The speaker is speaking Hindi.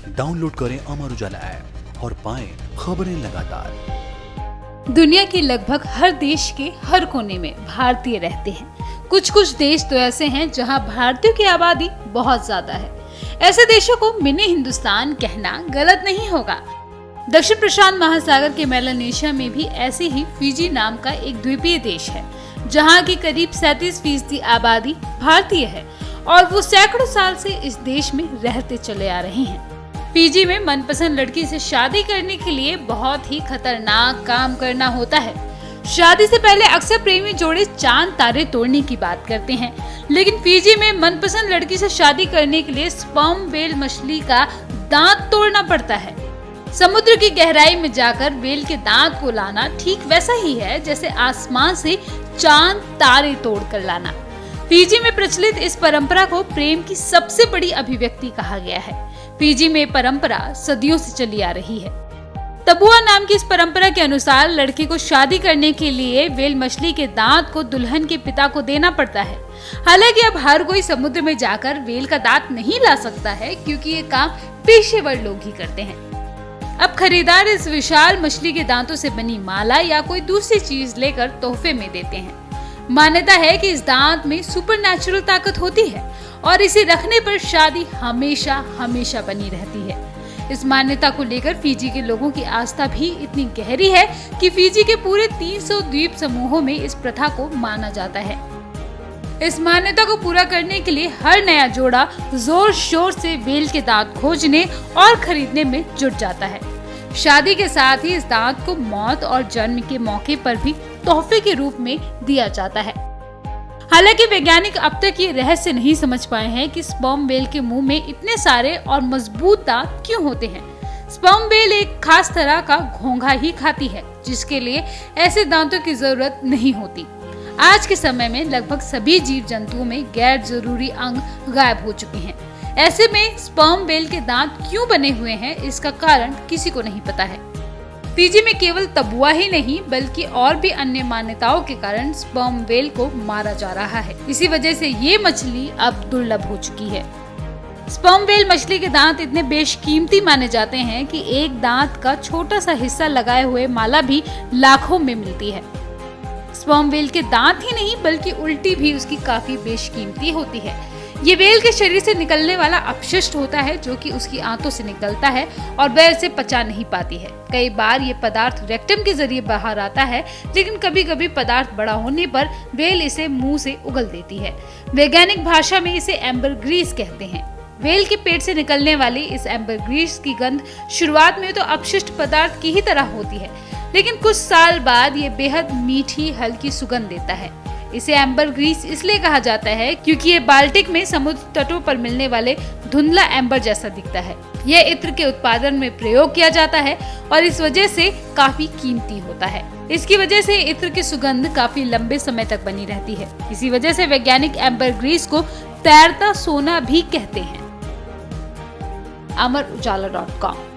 डाउनलोड करें अमर उजाला ऐप और पाएं खबरें लगातार। दुनिया के लगभग हर देश के हर कोने में भारतीय रहते हैं। कुछ देश तो ऐसे हैं जहां भारतीयों की आबादी बहुत ज्यादा है। ऐसे देशों को मिनी हिंदुस्तान कहना गलत नहीं होगा। दक्षिण प्रशांत महासागर के मेलानेशिया में भी ऐसे ही फिजी नाम का एक द्वीपीय देश है, जहां की करीब 37% आबादी भारतीय है और वो सैकड़ों साल से इस देश में रहते चले आ रहे हैं। फिजी में मनपसंद लड़की से शादी करने के लिए बहुत ही खतरनाक काम करना होता है। शादी से पहले अक्सर प्रेमी जोड़े चांद तारे तोड़ने की बात करते हैं, लेकिन फिजी में मनपसंद लड़की से शादी करने के लिए स्पर्म व्हेल मछली का दांत तोड़ना पड़ता है। समुद्र की गहराई में जाकर व्हेल के दांत को लाना ठीक वैसा ही है जैसे आसमान से चांद तारे तोड़ कर लाना। फिजी में प्रचलित इस परंपरा को प्रेम की सबसे बड़ी अभिव्यक्ति कहा गया है। फिजी में परंपरा सदियों से चली आ रही है। तबुआ नाम की इस परंपरा के अनुसार लड़की को शादी करने के लिए व्हेल मछली के दांत को दुल्हन के पिता को देना पड़ता है। हालांकि अब हर कोई समुद्र में जाकर व्हेल का दांत नहीं ला सकता है, क्योंकि ये काम पेशेवर लोग ही करते हैं। अब खरीदार इस विशाल मछली के दांतों से बनी माला या कोई दूसरी चीज लेकर तोहफे में देते हैं। मान्यता है कि इस दांत में सुपरनैचुरल ताकत होती है और इसे रखने पर शादी हमेशा हमेशा बनी रहती है। इस मान्यता को लेकर फिजी के लोगों की आस्था भी इतनी गहरी है कि फिजी के पूरे 300 द्वीप समूहों में इस प्रथा को माना जाता है। इस मान्यता को पूरा करने के लिए हर नया जोड़ा जोर शोर से व्हेल के दांत खोजने और खरीदने में जुट जाता है। शादी के साथ ही इस दांत को मौत और जन्म के मौके पर भी तोहफे के रूप में दिया जाता है। हालांकि वैज्ञानिक अब तक ये रहस्य नहीं समझ पाए हैं कि स्पर्म व्हेल के मुंह में इतने सारे और मजबूत दांत क्यों होते हैं। स्पर्म व्हेल एक खास तरह का घोंघा ही खाती है, जिसके लिए ऐसे दांतों की जरूरत नहीं होती। आज के समय में लगभग सभी जीव जंतुओं में गैर जरूरी अंग गायब हो चुके हैं। ऐसे में स्पर्म व्हेल के दांत क्यों बने हुए हैं, इसका कारण किसी को नहीं पता है। फिजी में केवल तबुआ ही नहीं बल्कि और भी अन्य मान्यताओं के कारण स्पर्म व्हेल को मारा जा रहा है। इसी वजह से ये मछली अब दुर्लभ हो चुकी है। स्पर्म व्हेल मछली के दांत इतने बेशकीमती माने जाते हैं कि एक दांत का छोटा सा हिस्सा लगाए हुए माला भी लाखों में मिलती है। स्पर्म व्हेल के दांत ही नहीं बल्कि उल्टी भी उसकी काफी बेशकीमती होती है। ये व्हेल के शरीर से निकलने वाला अपशिष्ट होता है, जो कि उसकी आंतों से निकलता है और वह इसे पचा नहीं पाती है। कई बार ये पदार्थ रेक्टम के जरिए बाहर आता है, लेकिन कभी कभी पदार्थ बड़ा होने पर व्हेल इसे मुंह से उगल देती है। वैज्ञानिक भाषा में इसे एम्बरग्रीस कहते हैं। व्हेल के पेट से निकलने वाली इस एम्बरग्रीस की गंध शुरुआत में तो अपशिष्ट पदार्थ की ही तरह होती है, लेकिन कुछ साल बाद ये बेहद मीठी हल्की सुगंध देता है। इसे एम्बरग्रीस इसलिए कहा जाता है क्योंकि ये बाल्टिक में समुद्र तटों पर मिलने वाले धुंधला एम्बर जैसा दिखता है। यह इत्र के उत्पादन में प्रयोग किया जाता है और इस वजह से काफी कीमती होता है। इसकी वजह से इत्र की सुगंध काफी लंबे समय तक बनी रहती है। इसी वजह से वैज्ञानिक एम्बरग्रीस को तैरता सोना भी कहते हैं। अमर उजाला.com